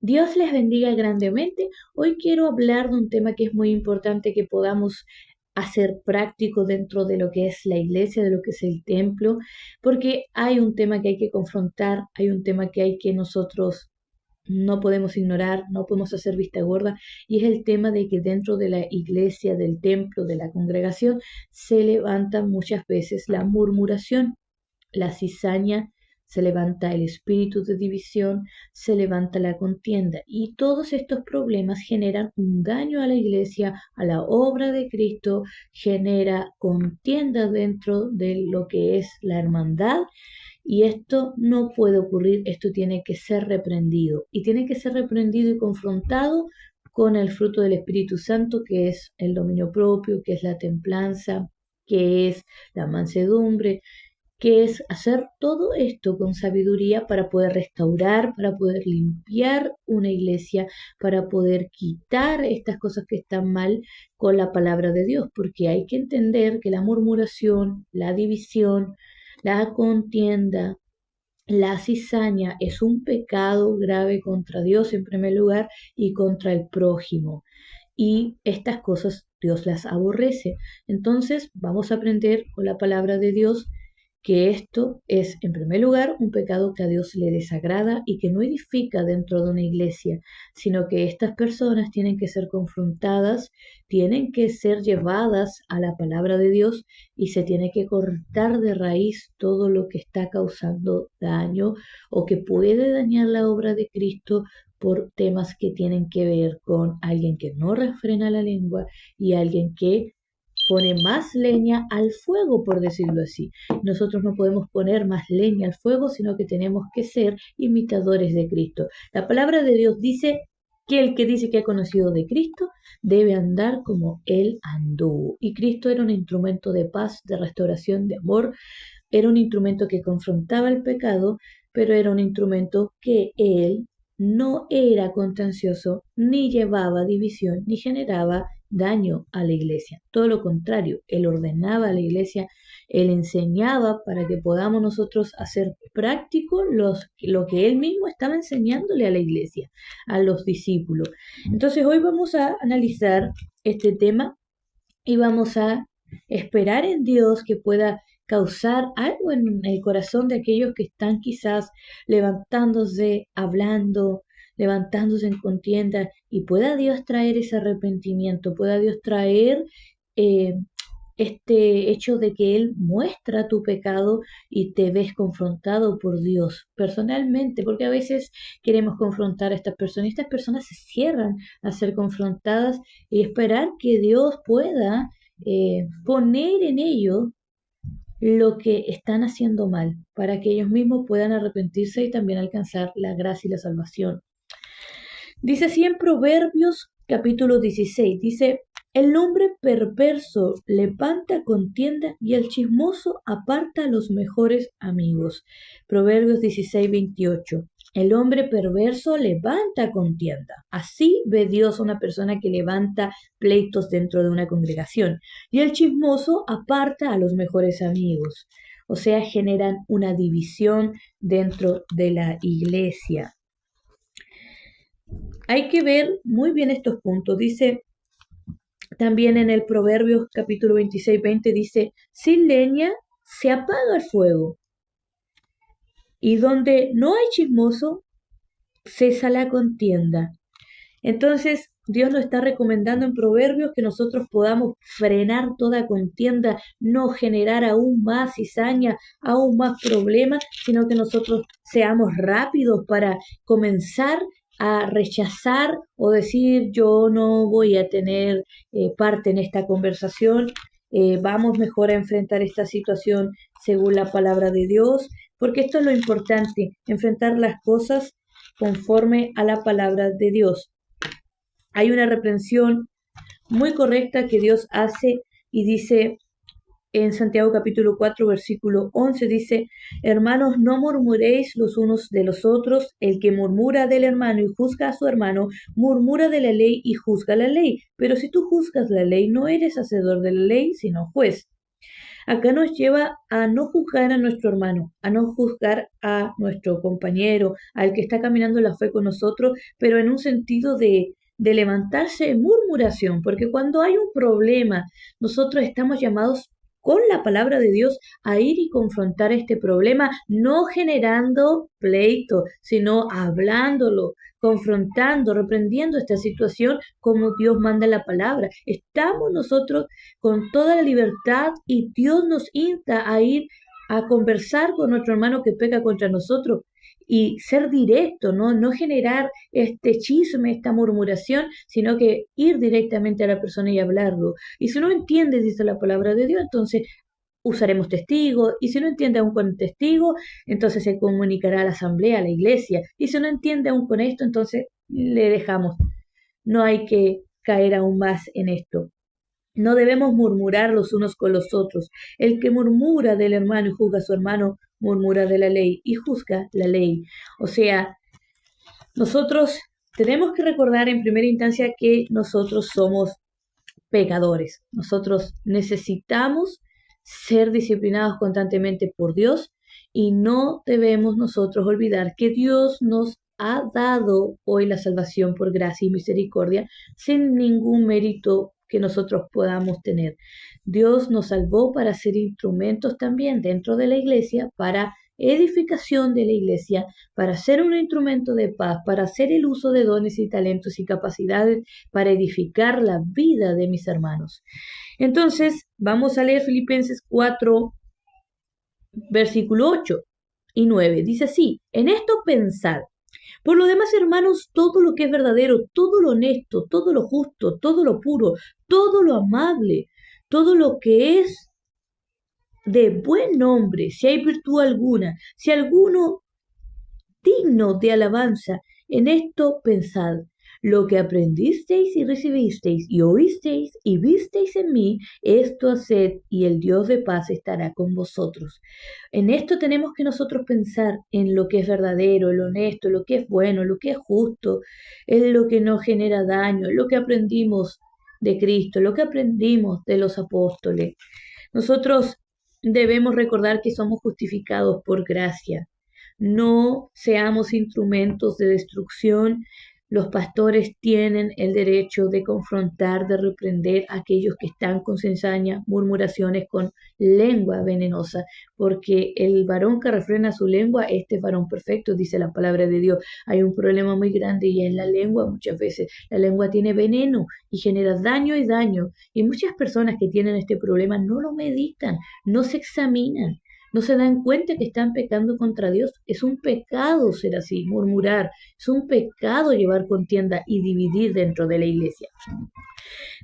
Dios les bendiga grandemente. Hoy quiero hablar de un tema que es muy importante que podamos hacer práctico dentro de lo que es la iglesia, de lo que es el templo, porque hay un tema que hay que confrontar, hay un tema que hay que nosotros no podemos ignorar, no podemos hacer vista gorda, y es el tema de que dentro de la iglesia, del templo, de la congregación, se levanta muchas veces la murmuración, la cizaña, se levanta el espíritu de división, se levanta la contienda y todos estos problemas generan un daño a la iglesia, a la obra de Cristo, genera contienda dentro de lo que es la hermandad y esto no puede ocurrir, esto tiene que ser reprendido y tiene que ser reprendido y confrontado con el fruto del Espíritu Santo, que es el dominio propio, que es la templanza, que es la mansedumbre, que es hacer todo esto con sabiduría para poder restaurar, para poder limpiar una iglesia, para poder quitar estas cosas que están mal con la palabra de Dios, porque hay que entender que la murmuración, la división, la contienda, la cizaña es un pecado grave contra Dios en primer lugar y contra el prójimo. Y estas cosas Dios las aborrece. Entonces vamos a aprender con la palabra de Dios que esto es, en primer lugar, un pecado que a Dios le desagrada y que no edifica dentro de una iglesia, sino que estas personas tienen que ser confrontadas, tienen que ser llevadas a la palabra de Dios y se tiene que cortar de raíz todo lo que está causando daño o que puede dañar la obra de Cristo por temas que tienen que ver con alguien que no refrena la lengua y alguien que pone más leña al fuego, por decirlo así. Nosotros no podemos poner más leña al fuego, sino que tenemos que ser imitadores de Cristo. La palabra de Dios dice que el que dice que ha conocido de Cristo debe andar como Él anduvo. Y Cristo era un instrumento de paz, de restauración, de amor. Era un instrumento que confrontaba el pecado, pero era un instrumento que Él no era contencioso, ni llevaba división, ni generaba daño a la iglesia. Todo lo contrario, Él ordenaba a la iglesia, Él enseñaba para que podamos nosotros hacer práctico lo que Él mismo estaba enseñándole a la iglesia, a los discípulos. Entonces hoy vamos a analizar este tema y vamos a esperar en Dios que pueda causar algo en el corazón de aquellos que están quizás levantándose, hablando, levantándose en contienda y pueda Dios traer ese arrepentimiento, pueda Dios traer eh, este hecho de que Él muestra tu pecado y te ves confrontado por Dios personalmente, porque a veces queremos confrontar a estas personas y estas personas se cierran a ser confrontadas y esperar que Dios pueda poner en ellos lo que están haciendo mal, para que ellos mismos puedan arrepentirse y también alcanzar la gracia y la salvación. Dice así en Proverbios capítulo 16, dice, el hombre perverso levanta contienda y el chismoso aparta a los mejores amigos. Proverbios 16, 28. El hombre perverso levanta contienda. Así ve Dios a una persona que levanta pleitos dentro de una congregación. Y el chismoso aparta a los mejores amigos. O sea, generan una división dentro de la iglesia. Hay que ver muy bien estos puntos. Dice también en el Proverbios capítulo 26, 20, dice, sin leña se apaga el fuego. Y donde no hay chismoso, cesa la contienda. Entonces, Dios nos está recomendando en Proverbios que nosotros podamos frenar toda contienda, no generar aún más cizaña, aún más problemas, sino que nosotros seamos rápidos para comenzar a rechazar o decir yo no voy a tener parte en esta conversación, vamos mejor a enfrentar esta situación según la palabra de Dios, porque esto es lo importante, enfrentar las cosas conforme a la palabra de Dios. Hay una reprensión muy correcta que Dios hace y dice en Santiago capítulo 4 versículo 11 dice, hermanos, no murmuréis los unos de los otros, el que murmura del hermano y juzga a su hermano, murmura de la ley y juzga la ley, pero si tú juzgas la ley, no eres hacedor de la ley, sino juez. Acá nos lleva a no juzgar a nuestro hermano, a no juzgar a nuestro compañero, al que está caminando la fe con nosotros, pero en un sentido de levantarse en murmuración, porque cuando hay un problema, nosotros estamos llamados con la palabra de Dios a ir y confrontar este problema, no generando pleito, sino hablándolo, confrontando, reprendiendo esta situación como Dios manda en la palabra. Estamos nosotros con toda la libertad y Dios nos insta a ir a conversar con nuestro hermano que peca contra nosotros y ser directo, no generar este chisme, esta murmuración, sino que ir directamente a la persona y hablarlo. Y si no entiende, dice la palabra de Dios, entonces usaremos testigos, y si no entiende aún con testigo, entonces se comunicará a la asamblea, a la iglesia, y si no entiende aún con esto, entonces le dejamos. No hay que caer aún más en esto. No debemos murmurar los unos con los otros. El que murmura del hermano y juzga a su hermano, murmura de la ley y juzga la ley. O sea, nosotros tenemos que recordar en primera instancia que nosotros somos pecadores. Nosotros necesitamos ser disciplinados constantemente por Dios y no debemos nosotros olvidar que Dios nos ha dado hoy la salvación por gracia y misericordia sin ningún mérito que nosotros podamos tener. Dios nos salvó para ser instrumentos también dentro de la iglesia, para edificación de la iglesia, para ser un instrumento de paz, para hacer el uso de dones y talentos y capacidades para edificar la vida de mis hermanos. Entonces, vamos a leer Filipenses 4, versículo 8 y 9. Dice así: en esto pensad. Por lo demás, hermanos, todo lo que es verdadero, todo lo honesto, todo lo justo, todo lo puro, todo lo amable, todo lo que es de buen nombre, si hay virtud alguna, si alguno digno de alabanza, en esto pensad. Lo que aprendisteis y recibisteis y oísteis y visteis en mí, esto haced y el Dios de paz estará con vosotros. En esto tenemos que nosotros pensar en lo que es verdadero, lo honesto, lo que es bueno, lo que es justo, en lo que no genera daño, lo que aprendimos de Cristo, lo que aprendimos de los apóstoles. Nosotros debemos recordar que somos justificados por gracia. No seamos instrumentos de destrucción. Los pastores tienen el derecho de confrontar, de reprender a aquellos que están con cizaña, murmuraciones, con lengua venenosa, porque el varón que refrena su lengua, este es varón perfecto, dice la palabra de Dios. Hay un problema muy grande y en la lengua muchas veces. La lengua tiene veneno y genera daño y daño. Y muchas personas que tienen este problema no lo meditan, no se examinan. No se dan cuenta que están pecando contra Dios. Es un pecado ser así, murmurar. Es un pecado llevar contienda y dividir dentro de la iglesia.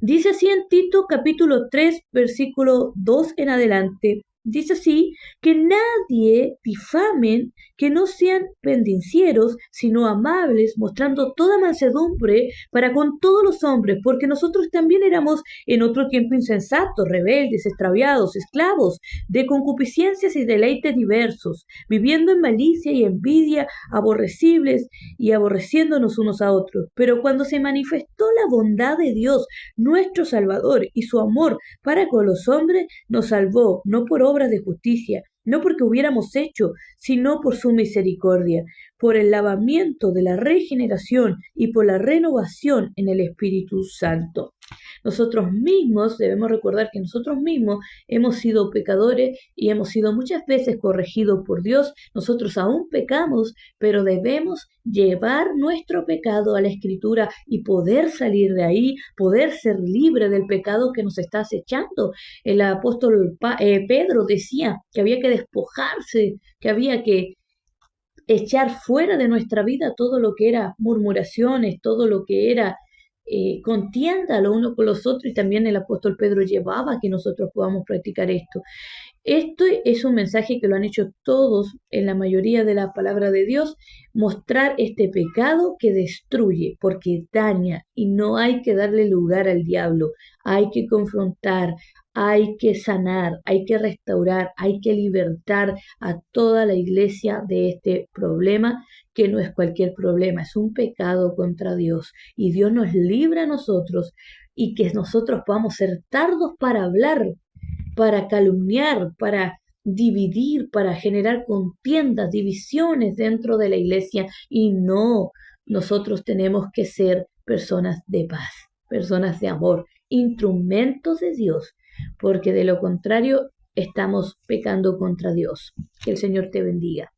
Dice así en Tito capítulo 3, versículo 2 en adelante. Dice así, que nadie difamen, que no sean pendencieros, sino amables, mostrando toda mansedumbre para con todos los hombres, porque nosotros también éramos en otro tiempo insensatos, rebeldes, extraviados, esclavos de concupiscencias y deleites diversos, viviendo en malicia y envidia, aborrecibles y aborreciéndonos unos a otros. Pero cuando se manifestó la bondad de Dios, nuestro Salvador, y su amor para con los hombres, nos salvó, no por obras de justicia, no porque hubiéramos hecho, sino por su misericordia, por el lavamiento de la regeneración y por la renovación en el Espíritu Santo. Nosotros mismos debemos recordar que nosotros mismos hemos sido pecadores y hemos sido muchas veces corregidos por Dios. Nosotros aún pecamos, pero debemos llevar nuestro pecado a la Escritura y poder salir de ahí, poder ser libre del pecado que nos está acechando. El apóstol Pedro decía que había que despojarse, que había que echar fuera de nuestra vida todo lo que era murmuraciones, todo lo que era contienda lo uno con los otros, y también el apóstol Pedro llevaba a que nosotros podamos practicar esto. Esto es un mensaje que lo han hecho todos en la mayoría de la palabra de Dios, mostrar este pecado que destruye, porque daña, y no hay que darle lugar al diablo, hay que confrontar, hay que sanar, hay que restaurar, hay que libertar a toda la iglesia de este problema, que no es cualquier problema, es un pecado contra Dios, y Dios nos libra a nosotros, y que nosotros podamos ser tardos para hablar, para calumniar, para dividir, para generar contiendas, divisiones dentro de la iglesia. Y no, nosotros tenemos que ser personas de paz, personas de amor, instrumentos de Dios, porque de lo contrario estamos pecando contra Dios. Que el Señor te bendiga.